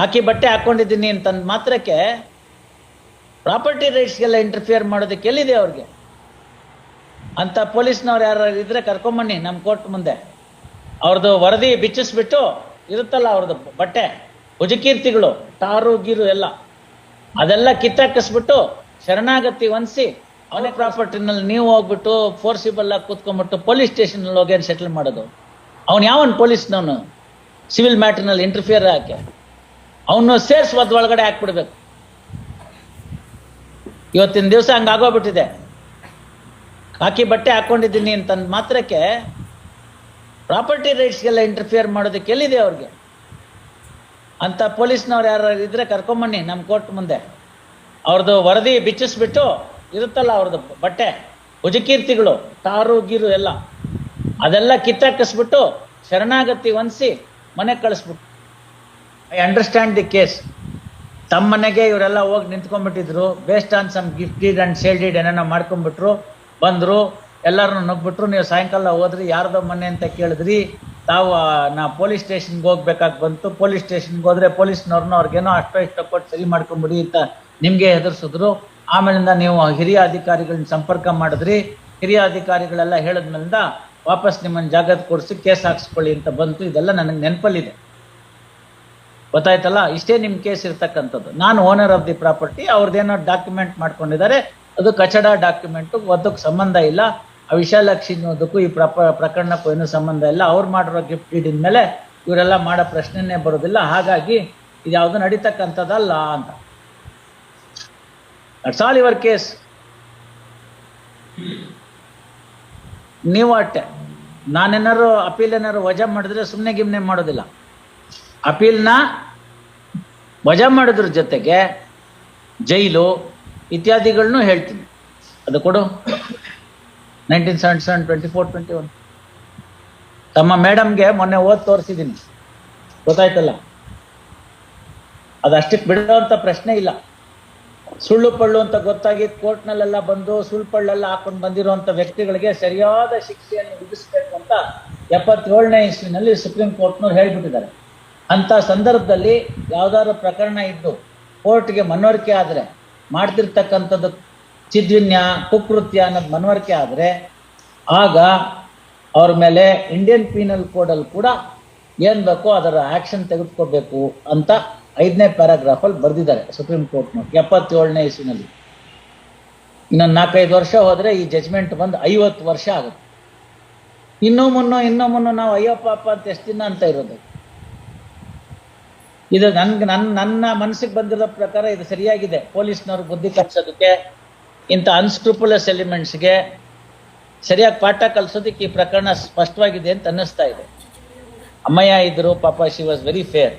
ಹಾಕಿ ಬಟ್ಟೆ ಹಾಕೊಂಡಿದ್ದೀನಿ ಅಂತ ಮಾತ್ರಕ್ಕೆ ಪ್ರಾಪರ್ಟಿ ರೈಟ್ಸ್ಗೆಲ್ಲ ಇಂಟರ್ಫಿಯರ್ ಮಾಡೋದಕ್ಕೆ ಎಲ್ಲಿದೆ ಅವ್ರಿಗೆ? ಅಂತ ಪೊಲೀಸ್ನವ್ರು ಯಾರು ಇದ್ರೆ ಕರ್ಕೊಂಬನ್ನಿ ನಮ್ಮ ಕೋರ್ಟ್ ಮುಂದೆ. ಅವ್ರದ್ದು ವರದಿ ಬಿಚ್ಚಿಸ್ಬಿಟ್ಟು ಇರುತ್ತಲ್ಲ ಅವ್ರದ್ದು ಬಟ್ಟೆ ಭುಜಕೀರ್ತಿಗಳು ಟಾರು ಗೀರು ಎಲ್ಲ ಅದೆಲ್ಲ ಕಿತ್ತಾಕಿಸ್ಬಿಟ್ಟು ಶರಣಾಗತಿ ಹೊಂದಿಸಿ ಅವನೇ ಪ್ರಾಪರ್ಟಿನಲ್ಲಿ ನೀವು ಹೋಗ್ಬಿಟ್ಟು ಫೋರ್ಸಿಬಲ್ ಆಗಿ ಕೂತ್ಕೊಂಡ್ಬಿಟ್ಟು ಪೊಲೀಸ್ ಸ್ಟೇಷನ್ ಹೋಗಿ ಸೆಟಲ್ ಮಾಡೋದು. ಅವನು ಯಾವನ್ ಪೊಲೀಸ್ನವನು ಸಿವಿಲ್ ಮ್ಯಾಟರ್ನಲ್ಲಿ ಇಂಟರ್ಫಿಯರ್ ಹಾಕಿ ಅವನು ಸೇರ್ಸ್ ಒಳಗಡೆ ಹಾಕ್ಬಿಡ್ಬೇಕು. ಇವತ್ತಿನ ದಿವಸ ಹಂಗಾಗೋಗ್ಬಿಟ್ಟಿದೆ. ಹಾಕಿ ಬಟ್ಟೆ ಹಾಕೊಂಡಿದ್ದೀನಿ ಅಂತ ಮಾತ್ರಕ್ಕೆ ಪ್ರಾಪರ್ಟಿ ರೈಟ್ಸ್ಗೆಲ್ಲ ಇಂಟರ್ಫಿಯರ್ ಮಾಡೋದಕ್ಕೆ ಎಲ್ಲಿದೆ ಅವ್ರಿಗೆ? ಅಂತ ಪೊಲೀಸ್ನವ್ರು ಯಾರು ಇದ್ರೆ ಕರ್ಕೊಂಬನ್ನಿ ನಮ್ಮ ಕೋರ್ಟ್ ಮುಂದೆ. ಅವ್ರದ್ದು ವರದಿ ಬಿಚ್ಚಿಸ್ಬಿಟ್ಟು ಇರುತ್ತಲ್ಲ ಅವ್ರದ್ದು ಬಟ್ಟೆ ಭುಜಕೀರ್ತಿಗಳು ಟಾರು ಗೀರು ಎಲ್ಲ ಅದೆಲ್ಲ ಕಿತ್ತಾಕಿಸ್ಬಿಟ್ಟು ಶರಣಾಗತಿ ಹೊಂದಿಸಿ ಮನೆಗೆ ಕಳಿಸ್ಬಿಟ್ಟು. I understand the case. ತಮ್ಮ ಮನೆಗೆ ಇವರೆಲ್ಲ ಹೋಗಿ ನಿಂತ್ಕೊಂಡ್ಬಿಟ್ಟಿದ್ರು, based on some gift deed and sale deed ಏನೇನೋ ಮಾಡ್ಕೊಂಡ್ಬಿಟ್ರು, ಬಂದ್ರು, ಎಲ್ಲರನ್ನು ನುಗ್ಬಿಟ್ರು. ನೀವು ಸಾಯಂಕಾಲ ಹೋದ್ರಿ, ಯಾರ್ದೋ ಮನೆ ಅಂತ ಕೇಳಿದ್ರಿ, ತಾವು ನಾ ಪೊಲೀಸ್ ಸ್ಟೇಷನ್ಗೆ ಹೋಗ್ಬೇಕಾಗಿ ಬಂತು. ಪೊಲೀಸ್ ಸ್ಟೇಷನ್ಗೆ ಹೋದ್ರೆ ಪೊಲೀಸ್ನವ್ರನ್ನ ಅವ್ರಿಗೇನೋ ಅಷ್ಟೋ ಇಷ್ಟ ಕೊಟ್ಟು ಸರಿ ಮಾಡ್ಕೊಂಬಿಡಿ ಅಂತ ನಿಮ್ಗೆ ಹೆದರ್ಸಿದ್ರು. ಆಮೇಲಿಂದ ನೀವು ಹಿರಿಯ ಅಧಿಕಾರಿಗಳನ್ನ ಸಂಪರ್ಕ ಮಾಡಿದ್ರಿ. ಹಿರಿಯ ಅಧಿಕಾರಿಗಳೆಲ್ಲ ಹೇಳಿದ್ಮೇಲಿಂದ ವಾಪಸ್ ನಿಮ್ಮನ್ನ ಜಾಗದ ಕೊಡಿಸಿ ಕೇಸ್ ಹಾಕ್ಸ್ಕೊಳ್ಳಿ ಅಂತ ಬಂತು. ಇದೆಲ್ಲ ನನಗೆ ನೆನಪಲ್ಲಿದೆ, ಗೊತ್ತಾಯ್ತಲ್ಲ. ಇಷ್ಟೇ ನಿಮ್ ಕೇಸ್ ಇರ್ತಕ್ಕಂಥದ್ದು. ನಾನು ಓನರ್ ಆಫ್ ದಿ ಪ್ರಾಪರ್ಟಿ, ಅವ್ರದ್ದೇನೋ ಡಾಕ್ಯುಮೆಂಟ್ ಮಾಡ್ಕೊಂಡಿದ್ದಾರೆ, ಅದು ಕಚಡ ಡಾಕ್ಯುಮೆಂಟು, ಅದಕ್ಕೆ ಸಂಬಂಧ ಇಲ್ಲ. ಆ ವಿಶಾಲಾಕ್ಷಿ ಅನ್ನೋದಕ್ಕೂ ಈ ಪ್ರಕರಣಕ್ಕೂ ಏನೂ ಸಂಬಂಧ ಇಲ್ಲ. ಅವ್ರು ಮಾಡಿರೋ ಗಿಫ್ಟ್ ಡೀಡಿನ ಮೇಲೆ ಇವರೆಲ್ಲ ಮಾಡೋ ಪ್ರಶ್ನೆನೇ ಬರೋದಿಲ್ಲ. ಹಾಗಾಗಿ ಇದು ಯಾವುದು ನಡೀತಕ್ಕಂಥದ್ದಲ್ಲ ಅಂತ. That's all your case. ನೀವು ಅಟ್ಟೆ, ನಾನೇನಾರು ಅಪೀಲ್ ಏನಾರು ವಜಾ ಮಾಡಿದ್ರೆ ಸುಮ್ಮನೆ ಗಿಮ್ನೆ ಮಾಡೋದಿಲ್ಲ. ಅಪೀಲ್ನ ವಜಾ ಮಾಡೋದ್ರ ಜೊತೆಗೆ ಜೈಲು ಇತ್ಯಾದಿಗಳನ್ನೂ ಹೇಳ್ತೀನಿ. ಅದು ಕೊಡು 1977, 24, 21 ತಮ್ಮ ಮೇಡಮ್ಗೆ ಮೊನ್ನೆ ಓದ್ ತೋರಿಸಿದ್ದೀನಿ, ಗೊತ್ತಾಯ್ತಲ್ಲ. ಅದಷ್ಟಕ್ಕೆ ಬಿಡೋಂಥ ಪ್ರಶ್ನೆ ಇಲ್ಲ. ಸುಳ್ಳು ಪಳ್ಳು ಅಂತ ಗೊತ್ತಾಗಿ ಕೋರ್ಟ್ನಲ್ಲೆಲ್ಲ ಬಂದು ಸುಳ್ಳು ಪಳ್ಳೆಲ್ಲ ಹಾಕೊಂಡು ಬಂದಿರುವಂಥ ವ್ಯಕ್ತಿಗಳಿಗೆ ಸರಿಯಾದ ಶಿಕ್ಷೆಯನ್ನು ವಿಧಿಸಬೇಕು ಅಂತ 77ನೇ ಇಸ್ವಿನಲ್ಲಿ ಸುಪ್ರೀಂ ಕೋರ್ಟ್ನವ್ರು ಹೇಳ್ಬಿಟ್ಟಿದ್ದಾರೆ. ಅಂತ ಸಂದರ್ಭದಲ್ಲಿ ಯಾವ್ದಾದ್ರು ಪ್ರಕರಣ ಇದ್ದು ಕೋರ್ಟ್ಗೆ ಮನವರಿಕೆ ಆದರೆ, ಮಾಡ್ತಿರ್ತಕ್ಕಂಥದ್ದು ಚಿದ್ವಿನ್ಯ ಕುಕೃತ್ಯ ಅನ್ನೋದು ಮನವರಿಕೆ ಆದರೆ, ಆಗ ಅವ್ರ ಮೇಲೆ ಇಂಡಿಯನ್ ಪೀನಲ್ ಕೋಡಲ್ಲಿ ಕೂಡ ಏನ್ ಬೇಕೋ ಅದರ ಆಕ್ಷನ್ ತೆಗೆದುಕೋಬೇಕು ಅಂತ 5ನೇ ಪ್ಯಾರಾಗ್ರಾಫಲ್ಲಿ ಬರೆದಿದ್ದಾರೆ ಸುಪ್ರೀಂ ಕೋರ್ಟ್ನವ್ರು 77ನೇ ಇಸ್ವಿನಲ್ಲಿ. ಇನ್ನೊಂದು 4-5 ವರ್ಷ ಹೋದ್ರೆ ಈ ಜಜ್ಮೆಂಟ್ ಬಂದು 50 ವರ್ಷ ಆಗುತ್ತೆ. ಇನ್ನೂ ಮುನ್ನೋ ನಾವು ಅಯ್ಯೋ ಪಾಪ ಅಂತ ಎಷ್ಟು ದಿನ ಅಂತ ಇರೋದು. ಇದು ನನ್ನ ಮನಸ್ಸಿಗೆ ಬಂದಿರೋ ಪ್ರಕಾರ ಇದು ಸರಿಯಾಗಿದೆ. ಪೊಲೀಸ್ನವ್ರು ಬುದ್ಧಿ ಕಲಿಸೋದಕ್ಕೆ, ಇಂಥ ಅನ್ಸ್ಕ್ರೂಪುಲಸ್ ಎಲಿಮೆಂಟ್ಸ್ಗೆ ಸರಿಯಾಗಿ ಪಾಠ ಕಲಿಸೋದಕ್ಕೆ ಈ ಪ್ರಕರಣ ಸ್ಪಷ್ಟವಾಗಿದೆ ಅಂತ ಅನ್ನಿಸ್ತಾ ಇದೆ. ಅಮ್ಮಯ್ಯ ಇದ್ರು ಪಾಪ, ಶಿ ವಾಸ್ ವೆರಿ ಫೇರ್.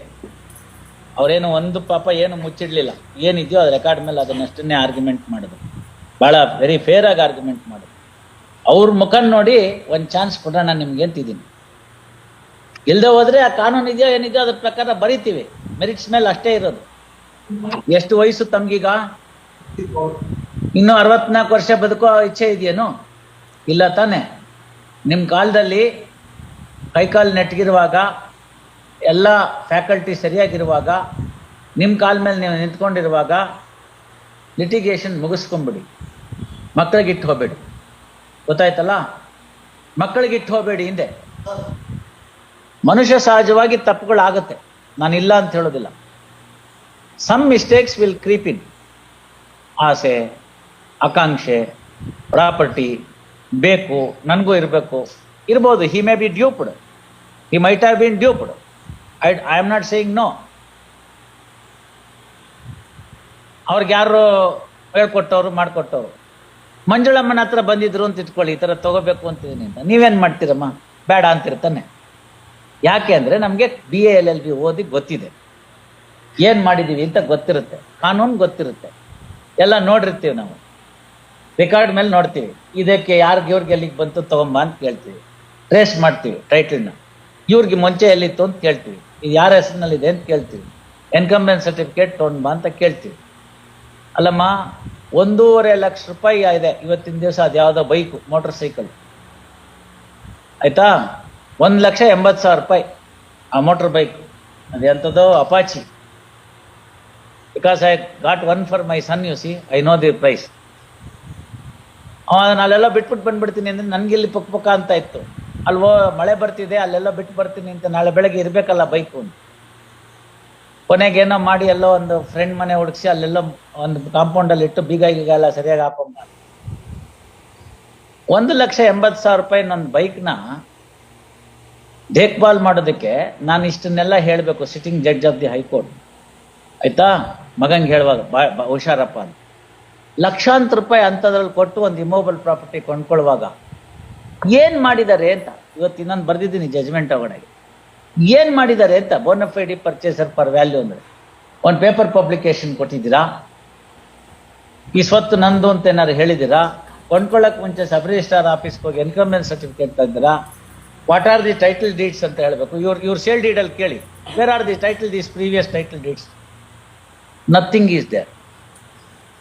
ಅವರೇನು ಒಂದು ಪಾಪ ಏನು ಮುಚ್ಚಿಡ್ಲಿಲ್ಲ, ಏನಿದೆಯೋ ಅದು ರೆಕಾರ್ಡ್ ಮೇಲೆ ಅದನ್ನಷ್ಟನ್ನೇ ಆರ್ಗ್ಯುಮೆಂಟ್ ಮಾಡಿದ್ರು. ಭಾಳ ವೆರಿ ಫೇರ್ ಆಗಿ ಆರ್ಗ್ಯುಮೆಂಟ್ ಮಾಡಿದ್ರು. ಅವ್ರ ಮುಖ ನೋಡಿ ಒಂದು ಚಾನ್ಸ್ ಕೊಡೋಣ ನಿಮ್ಗೆ ಅಂತಿದ್ದೀನಿ. ಇಲ್ಲದೆ ಹೋದ್ರೆ ಆ ಕಾನೂನು ಇದೆಯೋ ಏನಿದೆಯೋ ಅದ್ರ ಪ್ರಕಾರ ಬರೀತೀವಿ, ಮೆರಿಟ್ಸ್ ಮೇಲೆ ಅಷ್ಟೇ ಇರೋದು. ಎಷ್ಟು ವಯಸ್ಸು ತಮ್ಗೀಗ? ಇನ್ನೂ 64 ವರ್ಷ ಬದುಕೋ ಇಚ್ಛೆ ಇದೆಯೇನು? ಇಲ್ಲ ತಾನೆ. ನಿಮ್ಮ ಕಾಲದಲ್ಲಿ ಕೈಕಾಲು ನೆಟ್ಗಿರುವಾಗ, ಎಲ್ಲ ಫ್ಯಾಕಲ್ಟಿ ಸರಿಯಾಗಿರುವಾಗ, ನಿಮ್ಮ ಕಾಲ ಮೇಲೆ ನೀವು ನಿಂತ್ಕೊಂಡಿರುವಾಗ ಲಿಟಿಗೇಷನ್ ಮುಗಿಸ್ಕೊಂಬಿಡಿ. ಮಕ್ಕಳಿಗಿಟ್ಟು ಹೋಗಬೇಡಿ, ಗೊತ್ತಾಯ್ತಲ್ಲ. ಮಕ್ಕಳಿಗಿಟ್ಟು ಹೋಗಬೇಡಿ. ಹಿಂದೆ ಮನುಷ್ಯ ಸಹಜವಾಗಿ ತಪ್ಪುಗಳಾಗುತ್ತೆ, ನಾನಿಲ್ಲ ಅಂತ ಹೇಳೋದಿಲ್ಲ. Some mistakes will creep in. ಆಸೆ, ಆಕಾಂಕ್ಷೆ, ಪ್ರಾಪರ್ಟಿ ಬೇಕು, ನನಗೂ ಇರ್ಬೋದು. He may be duped, he might have been duped. I am not saying no. ಅವ್ರಿಗೆ ಯಾರು ಹೇಳ್ಕೊಟ್ಟವ್ರು, ಮಾಡಿಕೊಟ್ಟವ್ರು. ಮಂಜುಳಮ್ಮನ ಹತ್ರ ಬಂದಿದ್ರು ಅಂತ ಇಟ್ಕೊಳ್ಳಿ, ಈ ಥರ ತಗೋಬೇಕು ಅಂತಿದ್ದೀನಿ ಅಂತ. ನೀವೇನು ಮಾಡ್ತೀರಮ್ಮ? ಬೇಡ ಅಂತಿರ್ತಾನೆ. ಯಾಕೆ ಅಂದರೆ ನಮಗೆ BA LLB ಓದಿ ಗೊತ್ತಿದೆ, ಏನು ಮಾಡಿದ್ದೀವಿ ಅಂತ ಗೊತ್ತಿರುತ್ತೆ, ಕಾನೂನು ಗೊತ್ತಿರುತ್ತೆ, ಎಲ್ಲ ನೋಡಿರ್ತೀವಿ ನಾವು. ರೆಕಾರ್ಡ್ ಮೇಲೆ ನೋಡ್ತೀವಿ, ಇದಕ್ಕೆ ಇವ್ರಿಗೆ ಎಲ್ಲಿಗೆ ಬಂತು ತಗೊಂಬ ಅಂತ ಕೇಳ್ತೀವಿ, ಟ್ರೇಸ್ ಮಾಡ್ತೀವಿ ಟೈಟಲ್ನ. ಇವ್ರಿಗೆ ಮುಂಚೆ ಎಲ್ಲಿತ್ತು ಅಂತ ಕೇಳ್ತೀವಿ, ಇದು ಯಾರ ಹೆಸರಿನಲ್ಲಿದೆ ಅಂತ ಕೇಳ್ತೀವಿ, ಎನ್ಕಂಬೆನ್ಸ್ ಸರ್ಟಿಫಿಕೇಟ್ ತೊಗೊಂಡ್ಬಾ ಅಂತ ಕೇಳ್ತೀವಿ. ಅಲ್ಲಮ್ಮ, 1.5 ಲಕ್ಷ ರೂಪಾಯಿ ಇದೆ ಇವತ್ತಿನ ದಿವಸ. ಅದು ಯಾವುದೋ ಬೈಕು, ಮೋಟರ್ ಸೈಕಲ್ ಆಯ್ತಾ, 1,80,000 ರೂಪಾಯಿ ಆ ಮೋಟರ್ ಬೈಕ್. ಅದು ಎಂಥದ್ದೋ Apache, Because I got one for my son, you see, I know the price. ಅಲ್ಲೆಲ್ಲ ಬಿಟ್ಬಿಟ್ಟು ಬಂದ್ಬಿಡ್ತೀನಿ ಅಂದ್ರೆ ನನ್ಗೆ ಇಲ್ಲಿ ಪುಕ್ ಪುಕ್ಕ ಅಂತ ಇತ್ತು. ಅಲ್ವೋ ಮಳೆ ಬರ್ತಿದೆ, ಅಲ್ಲೆಲ್ಲ ಬಿಟ್ಟು ಬರ್ತೀನಿ ಅಂತ, ನಾಳೆ ಬೆಳಗ್ಗೆ ಇರ್ಬೇಕಲ್ಲ ಬೈಕು. ಕೊನೆಗೆ ಏನೋ ಮಾಡಿ ಎಲ್ಲೋ ಒಂದು ಫ್ರೆಂಡ್ ಮನೆ ಹುಡುಕ್ಸಿ ಅಲ್ಲೆಲ್ಲ ಒಂದು ಕಾಂಪೌಂಡ್ ಅಲ್ಲಿ ಇಟ್ಟು ಬೀಗ ಗೀಗ ಎಲ್ಲ ಸರಿಯಾಗಿ ಹಾಕೊಂಡ 1,80,000 ನನ್ನ ಬೈಕ್ನ ದೇಖ್ಭಾಲ್ ಮಾಡೋದಕ್ಕೆ ನಾನು ಇಷ್ಟನ್ನೆಲ್ಲ ಹೇಳ್ಬೇಕು sitting judge of the high court. ಆಯ್ತಾ, ಮಗಂಗೆ ಹೇಳುವಾಗ ಹುಷಾರಪ್ಪ ಅಂತ. ಲಕ್ಷಾಂತರ ರೂಪಾಯಿ ಅಂತದ್ರಲ್ಲಿ ಕೊಟ್ಟು ಒಂದು ಇಮೋಬಲ್ ಪ್ರಾಪರ್ಟಿ ಕೊಂಡ್ಕೊಳ್ಳುವಾಗ ಏನ್ ಮಾಡಿದ್ದಾರೆ ಅಂತ ಇವತ್ತು ಇನ್ನೊಂದು ಬರ್ದಿದ್ದೀನಿ ಜಜ್ಮೆಂಟ್ ಒಳಗಡೆ. ಏನ್ ಮಾಡಿದ್ದಾರೆ ಅಂತ, ಬೋನಫೈಡಿ ಪರ್ಚೇಸರ್ ಫಾರ್ ವ್ಯಾಲ್ಯೂ ಅಂದ್ರೆ ಒಂದು ಪೇಪರ್ ಪಬ್ಲಿಕೇಶನ್ ಕೊಟ್ಟಿದ್ದೀರಾ? ಈ ಸ್ವತ್ತು ನಂದು ಅಂತ ಏನಾದ್ರು ಹೇಳಿದ್ದೀರಾ? ಕೊಂಡ್ಕೊಳ್ಳಕ್ ಮುಂಚೆ ಸಬ್ ರಿಜಿಸ್ಟ್ರಾರ್ ಆಫೀಸ್ಗೆ ಹೋಗಿ ಎನ್ಕಮ್ರೆನ್ಸ್ ಸರ್ಟಿಫಿಕೇಟ್ ತಂದಿರಾ? What are the title deeds ಅಂತ ಹೇಳ್ಬೇಕು. ಇವ್ರ ಸೇಲ್ ಡೀಡ್ ಅಲ್ಲಿ ಕೇಳಿ, where are the title deeds, previous title deeds? Nothing is there.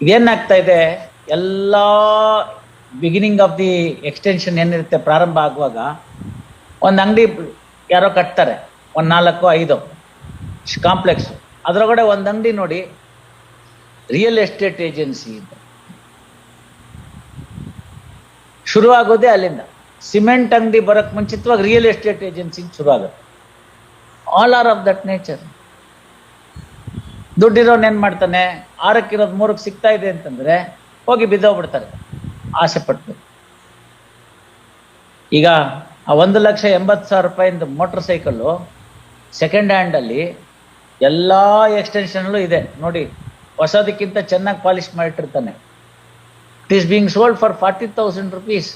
ಇದೇನಾಗ್ತಾ ಇದೆ, ಎಲ್ಲಾ ಬಿಗಿನಿಂಗ್ ಆಫ್ ದಿ ಎಕ್ಸ್ಟೆನ್ಷನ್ ಏನಿರುತ್ತೆ ಪ್ರಾರಂಭ ಆಗುವಾಗ ಒಂದು ಅಂಗಡಿ ಯಾರೋ ಕಟ್ತಾರೆ, ಒಂದು 4-5 ಕಾಂಪ್ಲೆಕ್ಸ್, ಅದರೊಳಗಡೆ ಒಂದು ಅಂಗಡಿ ನೋಡಿ ರಿಯಲ್ ಎಸ್ಟೇಟ್ ಏಜೆನ್ಸಿ ಅಂತ ಶುರು ಆಗೋದೇ ಅಲ್ಲಿಂದ. ಸಿಮೆಂಟ್ ಅಂಗಡಿ ಬರಕ್ ಮುಂಚಿತವಾಗಿ ರಿಯಲ್ ಎಸ್ಟೇಟ್ ಏಜೆನ್ಸಿ ಶುರು ಆಗುತ್ತೆ. All are of that nature. ದುಡ್ಡಿರೋನ್ ಏನ್ ಮಾಡ್ತಾನೆ, 6ಕ್ಕಿರೋದು 3ಕ್ಕೆ ಸಿಗ್ತಾ ಇದೆ ಅಂತಂದ್ರೆ ಹೋಗಿ ಬಿದ್ದೋಗ್ಬಿಡ್ತಾರೆ ಆಸೆ ಪಟ್ಟು. ಈಗ ಆ 1,80,000 ಮೋಟರ್ ಸೈಕಲ್ ಸೆಕೆಂಡ್ ಹ್ಯಾಂಡ್ ಅಲ್ಲಿ ಎಲ್ಲಾ ಎಕ್ಸ್ಟೆನ್ಷನ್ ಇದೆ ನೋಡಿ, ಹೊಸದಕ್ಕಿಂತ ಚೆನ್ನಾಗಿ ಪಾಲಿಶ್ ಮಾಡಿಟ್ಟಿರ್ತಾನೆ. It is being sold for 40,000 rupees.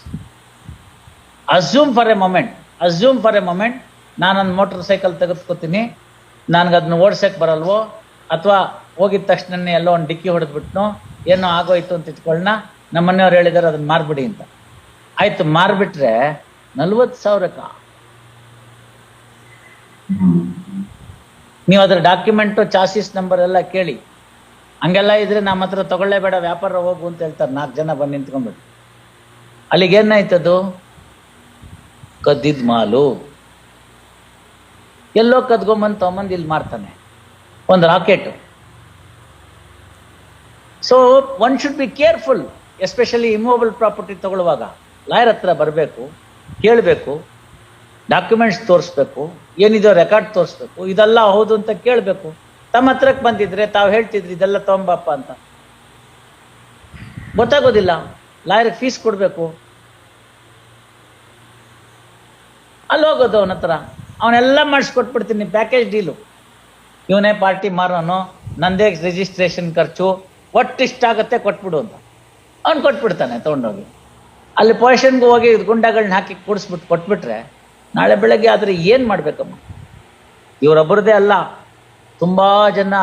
Assume for a moment ನಾನೊಂದು ಮೋಟರ್ ಸೈಕಲ್ ತೆಗೆದುಕೊತೀನಿ, ನನ್ಗೆ ಅದನ್ನ ಓಡ್ಸಕ್ ಬರಲ್ವೋ, ಅಥವಾ ಹೋಗಿದ ತಕ್ಷಣ ಎಲ್ಲೋ ಒಂದು ಡಿಕ್ಕಿ ಹೊಡೆದ್ಬಿಟ್ನೋ ಏನೋ ಆಗೋಯ್ತು ಅಂತ ಇಟ್ಕೊಳ್ಳೋಣ, ನಮ್ಮನೆಯವ್ರು ಹೇಳಿದಾರೆ ಅದನ್ನ ಮಾರ್ಬಿಡಿ ಅಂತ. ಆಯ್ತು, ಮಾರ್ಬಿಟ್ರೆ 40,000ಕ್ಕ ನೀವು ಅದ್ರ ಡಾಕ್ಯುಮೆಂಟು ಚಾಸಿಸ್ ನಂಬರ್ ಎಲ್ಲ ಕೇಳಿ. ಹಂಗೆಲ್ಲ ಇದ್ರೆ ನಮ್ಮ ಹತ್ರ ತಗೊಳ್ಳೇಬೇಡ, ವ್ಯಾಪಾರ ಹೋಗು ಅಂತ ಹೇಳ್ತಾರೆ. 4 ಜನ ಬಂದು ನಿಂತ್ಕೊಂಡ್ಬಿಟ್ಟು ಅಲ್ಲಿಗೇನಾಯ್ತದು, ಕದ್ದಿದ್ ಮಾಲು. ಎಲ್ಲೋ ಕದ್ಕೊಂಬಂದು ತಗೊಂಬಂದು ಇಲ್ಲಿ ಮಾರ್ತಾನೆ, ಒಂದು rocket. So one should be careful, especially immovable property ತಗೊಳ್ಳುವಾಗ. ಲಾಯರ್ ಹತ್ರ ಬರಬೇಕು, ಕೇಳಬೇಕು, ಡಾಕ್ಯುಮೆಂಟ್ಸ್ ತೋರಿಸ್ಬೇಕು, ಏನಿದೋ ರೆಕಾರ್ಡ್ ತೋರಿಸ್ಬೇಕು, ಇದೆಲ್ಲ ಹೌದು ಅಂತ ಕೇಳಬೇಕು. ತಮ್ಮ ಹತ್ರಕ್ಕೆ ಬಂದಿದ್ರೆ ತಾವು ಹೇಳ್ತಿದ್ರಿ ಇದೆಲ್ಲ ತಗೊಂಬಪ್ಪ ಅಂತ, ಗೊತ್ತಾಗೋದಿಲ್ಲ. ಲಾಯರ್ಗೆ ಫೀಸ್ ಕೊಡ್ಬೇಕು. ಅಲ್ಲಿ ಹೋಗೋದು ಅವನ ಹತ್ರ, ಅವನೆಲ್ಲ ಮಾಡಿಸ್ಕೊಟ್ಬಿಡ್ತೀನಿ, ಪ್ಯಾಕೇಜ್ ಡೀಲು. ಇವನೇ ಪಾರ್ಟಿ ಮಾರೋನು, ನಂದೇ ರಿಜಿಸ್ಟ್ರೇಷನ್ ಖರ್ಚು, ಒಟ್ಟು ಇಷ್ಟಾಗತ್ತೆ ಕೊಟ್ಬಿಡು ಅಂತ ಅವ್ನು ಕೊಟ್ಬಿಡ್ತಾನೆ ತಗೊಂಡೋಗಿ. ಅಲ್ಲಿ ಪೊಸಿಷನ್ಗೆ ಹೋಗಿ ಗುಂಡಗಳನ್ನ ಹಾಕಿ ಕೂಡಿಸ್ಬಿಟ್ಟು ಕೊಟ್ಬಿಟ್ರೆ ನಾಳೆ ಬೆಳಗ್ಗೆ ಆದ್ರೆ ಏನ್ ಮಾಡ್ಬೇಕಮ್ಮ? ಇವರೊಬ್ಬರದೇ ಅಲ್ಲ, ತುಂಬಾ ಜನ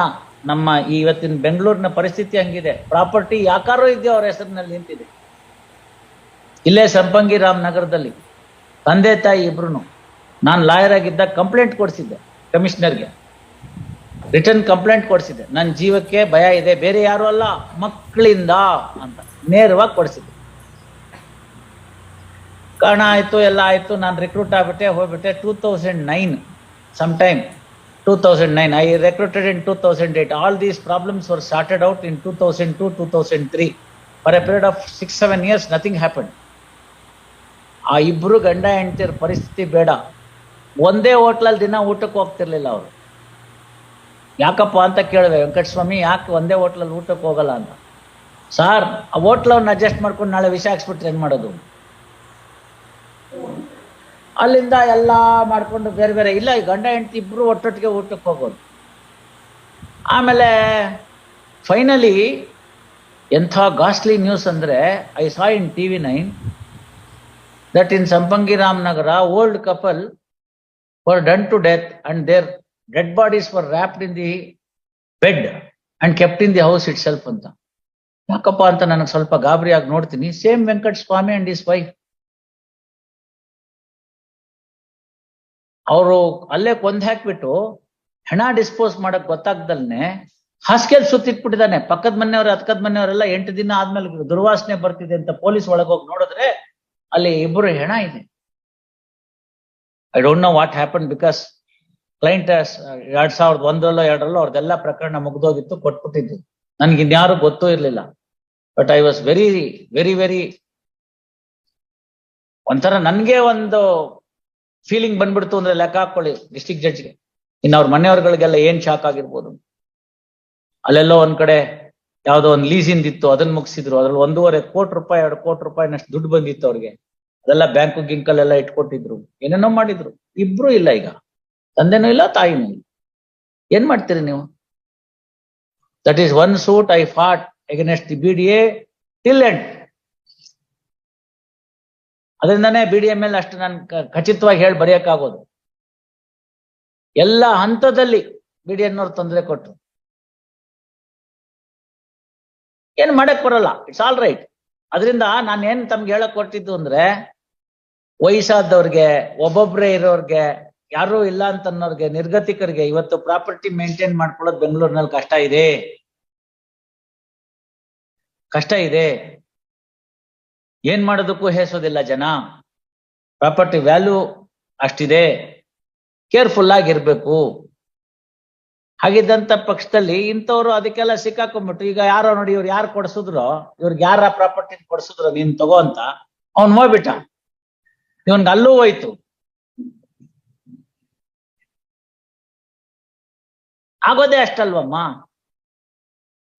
ನಮ್ಮ ಇವತ್ತಿನ ಬೆಂಗಳೂರಿನ ಪರಿಸ್ಥಿತಿ ಹಂಗಿದೆ. ಪ್ರಾಪರ್ಟಿ ಯಾಕಾರೋ ಇದೆಯೋ ಅವ್ರ ಹೆಸರಿನಲ್ಲಿ ನಿಂತಿದೆ. ಇಲ್ಲೇ ಸಂಪಂಗಿ ರಾಮ್ ನಗರದಲ್ಲಿ ತಂದೆ ತಾಯಿ ಇಬ್ರು, ನಾನು ಲಾಯರ್ ಆಗಿದ್ದಾಗ ಕಂಪ್ಲೇಂಟ್ ಕೊಡಿಸಿದ್ದೆ ಕಮಿಷನರ್ಗೆ, ರಿಟರ್ನ್ ಕಂಪ್ಲೇಂಟ್ ಕೊಡಿಸಿದ್ದೆ. ನನ್ನ ಜೀವಕ್ಕೆ ಭಯ ಇದೆ, ಬೇರೆ ಯಾರು ಅಲ್ಲ, ಮಕ್ಕಳಿಂದ ಅಂತ ನೇರವಾಗಿ ಕೊಡಿಸಿದ್ದೆ. ಕಾರಣ ಆಯ್ತು, ಎಲ್ಲ ಆಯ್ತು, ನಾನು ರಿಕ್ರೂಟ್ ಆಗ್ಬಿಟ್ಟೆ, ಹೋಗ್ಬಿಟ್ಟೆ. 2009 sometime 2009 I recruited in 2008. All these problems were sorted out in 2002-2003. For a period of 6-7 years nothing happened. ಆ ಇಬ್ರು ಗಂಡ ಹೆಂಡತಿಯರ ಪರಿಸ್ಥಿತಿ ಬೇಡ. ಒಂದೇ ಹೋಟ್ಲಲ್ಲಿ ದಿನ ಊಟಕ್ಕೆ ಹೋಗ್ತಿರ್ಲಿಲ್ಲ ಅವರು. ಯಾಕಪ್ಪ ಅಂತ ಕೇಳಿದೆ, ವೆಂಕಟಸ್ವಾಮಿ ಯಾಕೆ ಒಂದೇ ಹೋಟ್ಲಲ್ಲಿ ಊಟಕ್ಕೆ ಹೋಗಲ್ಲ ಅಂತ. ಸಾರ್, ಆ ಹೋಟ್ಲವ್ನ ಅಡ್ಜಸ್ಟ್ ಮಾಡ್ಕೊಂಡು ನಾಳೆ ವಿಷ ಹಾಕ್ಸ್ಬಿಟ್ರೆ ಏನ್ ಮಾಡೋದು? ಅಲ್ಲಿಂದ ಎಲ್ಲ ಮಾಡ್ಕೊಂಡು ಬೇರೆ ಬೇರೆ ಇಲ್ಲ, ಈ ಗಂಡ ಹೆಂಡತಿ ಇಬ್ರು ಒಟ್ಟೊಟ್ಟಿಗೆ ಊಟಕ್ಕೆ ಹೋಗೋದು. ಆಮೇಲೆ ಫೈನಲಿ ಎಂಥ ಗಾಸ್ಟ್ಲಿ ನ್ಯೂಸ್ ಅಂದ್ರೆ, I saw in TV9 that in Sampangi Ram Nagara old couple were done to death and their dead bodies were wrapped in the bed and kept in the house itself ಅಂತ. ಯಾಕಪ್ಪ ಅಂತ ನನಗೆ ಸ್ವಲ್ಪ ಗಾಬರಿ ಆಗಿ ನೋಡ್ತೀನಿ. Same Venkataswamy and his wife, ಅವರು ಅಲ್ಲೇ ಕೊಂದ್ ಹಾಕ್ಬಿಟ್ಟು ಹೆಣ ಡಿಸ್ಪೋಸ್ ಮಾಡಕ್ ಗೊತ್ತಾಗ್ದಲ್ನೆ ಹಾಸಿಗೆಲ್ ಸುತ್ತಿಟ್ಬಿಟ್ಟಿದ್ದಾನೆ. ಪಕ್ಕದ ಮನೆಯವ್ರು ಹತ್ಕದ ಮನೆಯವರೆಲ್ಲ 8 ದಿನ ಆದ್ಮೇಲೆ ದುರ್ವಾಸನೆ ಬರ್ತಿದೆ ಅಂತ ಪೊಲೀಸ್ ಒಳಗೋಗಿ ನೋಡಿದ್ರೆ ಅಲ್ಲಿ ಇಬ್ಬರು ಹೆಣ ಇದೆ. I don't know what happen, because client 2001 ಅವ್ರದ್ದೆಲ್ಲ ಪ್ರಕರಣ ಮುಗ್ದೋಗಿತ್ತು, ಕೊಟ್ಬಿಟ್ಟಿದ್ದು. ನನ್ಗೆ ಇನ್ಯಾರು ಗೊತ್ತೂ ಇರ್ಲಿಲ್ಲ. But I was very very very ಒಂಥರ ನನ್ಗೆ ಒಂದು ಫೀಲಿಂಗ್ ಬಂದ್ಬಿಡ್ತು ಅಂದ್ರೆ ಲೆಕ್ಕ ಹಾಕೊಳ್ಳಿ ಡಿಸ್ಟ್ರಿಕ್ಟ್ ಜಡ್ಜ್ಗೆ. ಇನ್ನು ಅವ್ರ ಮನೆಯವ್ರಗಳಿಗೆಲ್ಲ ಏನ್ ಶಾಕ್ ಆಗಿರ್ಬೋದು. ಅಲ್ಲೆಲ್ಲೋ ಒಂದ್ ಕಡೆ ಯಾವ್ದೋ ಒಂದು ಲೀಸಿಂದ ಇತ್ತು, ಅದನ್ನ ಮುಗಿಸಿದ್ರು. ಅದ್ರಲ್ಲಿ 1.5 ಕೋಟಿ ರೂಪಾಯಿ 2 ಕೋಟಿ ರೂಪಾಯಿನಷ್ಟು ದುಡ್ಡು ಬಂದಿತ್ತು ಅವ್ರಿಗೆ. ಅದೆಲ್ಲ ಬ್ಯಾಂಕು ಗಿಂಕಲ್ಲೆಲ್ಲ ಇಟ್ಕೊಟ್ಟಿದ್ರು, ಏನೇನೋ ಮಾಡಿದ್ರು. ಇಬ್ರು ಇಲ್ಲ ಈಗ, ತಂದೆನೂ ಇಲ್ಲ ತಾಯಿನೂ ಇಲ್ಲ. ಏನ್ ಮಾಡ್ತೀರಿ ನೀವು? That is one suit I fought against the BDA till end. ಅದರಿಂದಾನೇ BDA ಮೇಲೆ ಅಷ್ಟು ನಾನು ಖಚಿತವಾಗಿ ಹೇಳಿ ಬರೆಯಕ್ಕಾಗೋದು. ಎಲ್ಲ ಹಂತದಲ್ಲಿ BDA ತೊಂದರೆ ಕೊಟ್ರು. ಏನ್ ಮಾಡಕ್ ಬರಲ್ಲ, ಇಟ್ಸ್ ಆಲ್ ರೈಟ್. ಅದರಿಂದ ನಾನು ಏನ್ ತಮ್ಗೆ ಹೇಳಕ್ ಕೊಟ್ಟಿದ್ದು ಅಂದ್ರೆ, ವಯಸ್ಸಾದವ್ರಿಗೆ, ಒಬ್ಬೊಬ್ರೆ ಇರೋರ್ಗೆ, ಯಾರು ಇಲ್ಲ ಅಂತ ಅನ್ನೋರ್ಗೆ, ನಿರ್ಗತಿಕರಿಗೆ ಇವತ್ತು ಪ್ರಾಪರ್ಟಿ ಮೇಂಟೈನ್ ಮಾಡ್ಕೊಳ್ಳೋದು ಬೆಂಗಳೂರಿನಲ್ಲಿ ಕಷ್ಟ ಇದೆ, ಕಷ್ಟ ಇದೆ. ಏನ್ ಮಾಡೋದಕ್ಕೂ ಹೇಸೋದಿಲ್ಲ ಜನ. ಪ್ರಾಪರ್ಟಿ ವ್ಯಾಲ್ಯೂ ಅಷ್ಟಿದೆ, ಕೇರ್ಫುಲ್ ಆಗಿರ್ಬೇಕು. ಹಾಗಿದ್ದಂತ ಪಕ್ಷದಲ್ಲಿ ಇಂಥವ್ರು ಅದಕ್ಕೆಲ್ಲ ಸಿಕ್ಕಾಕೊಂಡ್ಬಿಟ್ಟು, ಈಗ ಯಾರೋ ನೋಡಿ ಇವ್ರು ಯಾರು ಕೊಡ್ಸಿದ್ರು, ಇವ್ರಿಗೆ ಯಾರ ಪ್ರಾಪರ್ಟಿ ಕೊಡ್ಸಿದ್ರು ನೀನ್ ತಗೋ ಅಂತ, ಅವ್ನ್ ಹೋಗ್ಬಿಟ್ಟ. ಇವನ್ಗೆ ಅಲ್ಲೂ ಹೋಯ್ತು. ಆಗೋದೇ ಅಷ್ಟಲ್ವಮ್ಮ,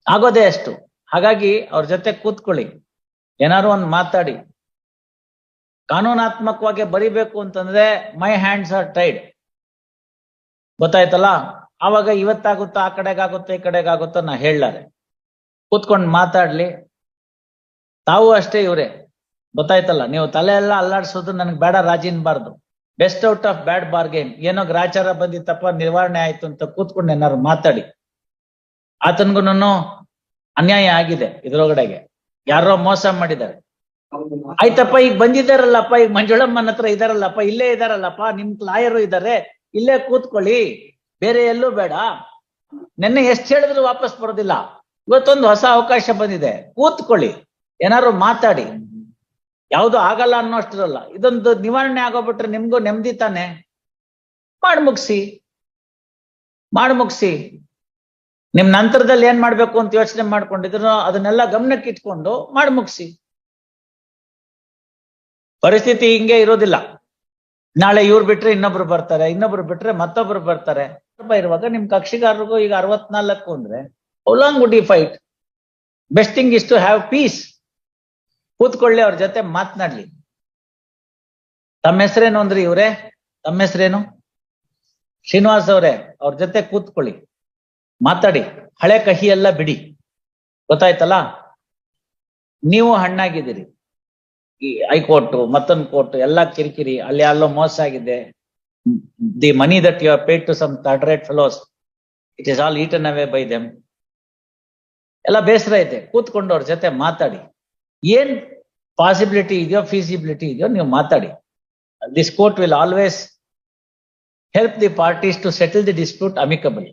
ಆಗೋದೇ ಅಷ್ಟು. ಹಾಗಾಗಿ ಅವ್ರ ಜೊತೆ ಕೂತ್ಕೊಳ್ಳಿ, ಏನಾರು ಒಂದ್ ಮಾತಾಡಿ. ಕಾನೂನಾತ್ಮಕವಾಗಿ ಬರಿಬೇಕು ಅಂತಂದ್ರೆ ಮೈ ಹ್ಯಾಂಡ್ಸ್ ಆರ್ ಟೈಡ್, ಗೊತ್ತಾಯ್ತಲ್ಲ. ಆವಾಗ ಇವತ್ತಾಗುತ್ತೋ, ಆ ಕಡೆಗಾಗುತ್ತೋ, ಈ ಕಡೆಗಾಗುತ್ತೋ ನಾ ಹೇಳಲಾರೆ. ಕೂತ್ಕೊಂಡು ಮಾತಾಡ್ಲಿ. ತಾವು ಅಷ್ಟೇ ಇವ್ರೆ, ಗೊತ್ತಾಯ್ತಲ್ಲ. ನೀವು ತಲೆ ಎಲ್ಲ ಅಲ್ಲಾಡ್ಸೋದು ನನಗೆ ಬೇಡ, ರಾಜಿ ಅನ್ಬಾರ್ದು. Best out of bad bargain. ಏನೋ ಗ್ರಾಚಾರ ಬಂದಿತ್ತಪ್ಪ, ನಿರ್ವಹಣೆ ಆಯ್ತು ಅಂತ ಕೂತ್ಕೊಂಡು ಏನಾರು ಮಾತಾಡಿ. ಆತನ್ಗುನು ಅನ್ಯಾಯ ಆಗಿದೆ, ಇದ್ರೊಳಗಡೆಗೆ ಯಾರೋ ಮೋಸ ಮಾಡಿದ್ದಾರೆ. ಆಯ್ತಪ್ಪ, ಈಗ ಬಂದಿದ್ದಾರಲ್ಲಪ್ಪ, ಈಗ ಮಂಜುಳಮ್ಮನ ಹತ್ರ ಇದಾರಲ್ಲಪ್ಪ, ಇಲ್ಲೇ ಇದಾರಲ್ಲಪ್ಪ, ನಿಮ್ ಲಾಯರು ಇದ್ದಾರೆ, ಇಲ್ಲೇ ಕೂತ್ಕೊಳ್ಳಿ, ಬೇರೆ ಎಲ್ಲೂ ಬೇಡ. ನೆನ್ನೆ ಎಷ್ಟು ಹೇಳಿದ್ರು ವಾಪಸ್ ಬರೋದಿಲ್ಲ. ಇವತ್ತೊಂದು ಹೊಸ ಅವಕಾಶ ಬಂದಿದೆ, ಕೂತ್ಕೊಳ್ಳಿ, ಏನಾರು ಮಾತಾಡಿ. ಯಾವುದು ಆಗಲ್ಲ ಅನ್ನೋಷ್ಟಿರಲ್ಲ. ಇದೊಂದು ನಿವಾರಣೆ ಆಗೋಗ್ಬಿಟ್ರೆ ನಿಮ್ಗೂ ನೆಮ್ಮದಿ ತಾನೆ. ಮಾಡಿ ಮುಗಿಸಿ. ನಿಮ್ ನಂತರದಲ್ಲಿ ಏನ್ ಮಾಡ್ಬೇಕು ಅಂತ ಯೋಚನೆ ಮಾಡ್ಕೊಂಡಿದ್ರು, ಅದನ್ನೆಲ್ಲ ಗಮನಕ್ಕೆ ಇಟ್ಕೊಂಡು ಮಾಡಿ ಮುಗಿಸಿ. ಪರಿಸ್ಥಿತಿ ಹಿಂಗೆ ಇರೋದಿಲ್ಲ. ನಾಳೆ ಇವ್ರು ಬಿಟ್ರೆ ಇನ್ನೊಬ್ರು ಬರ್ತಾರೆ, ಇನ್ನೊಬ್ರು ಬಿಟ್ರೆ ಮತ್ತೊಬ್ರು ಬರ್ತಾರೆ. ಇರುವಾಗ ನಿಮ್ ಕಕ್ಷಿಗಾರರಿಗೂ ಈಗ 64 ಅಂದ್ರೆ how long would you fight? Best thing is to have peace. ಕೂತ್ಕೊಳ್ಳಿ, ಅವ್ರ ಜೊತೆ ಮಾತನಾಡ್ಲಿ. ತಮ್ಮ ಹೆಸರೇನು ಅಂದ್ರಿ ಇವ್ರೆ? ತಮ್ಮ ಹೆಸರೇನು? ಶ್ರೀನಿವಾಸ್ ಅವ್ರೆ, ಅವ್ರ ಜೊತೆ ಕೂತ್ಕೊಳ್ಳಿ, ಮಾತಾಡಿ. ಹಳೆ ಕಹಿ ಎಲ್ಲ ಬಿಡಿ, ಗೊತ್ತಾಯ್ತಲ್ಲ. ನೀವು ಹಣ್ಣಾಗಿದ್ದೀರಿ. ಈ ಹೈಕೋರ್ಟ್, ಮತ್ತೊಂದು ಕೋರ್ಟ್ ಎಲ್ಲ ಕಿರಿಕಿರಿ, ಅಲ್ಲಿ ಅಲ್ಲೋ ಮೋಸ ಆಗಿದೆ. The money that you have paid to some third rate fellows, it is all eaten away by them. ಎಲ್ಲ ಬೇಸರ ಇದೆ. ಕೂತ್ಕೊಂಡು ಅವ್ರ ಜೊತೆ ಮಾತಾಡಿ. ಏನ್ ಪಾಸಿಬಿಲಿಟಿ ಇದೆಯೋ, ಫೀಸಿಬಿಲಿಟಿ ಇದೆಯೋ ನೀವು ಮಾತಾಡಿ. This court will always help the parties to settle the dispute amicably.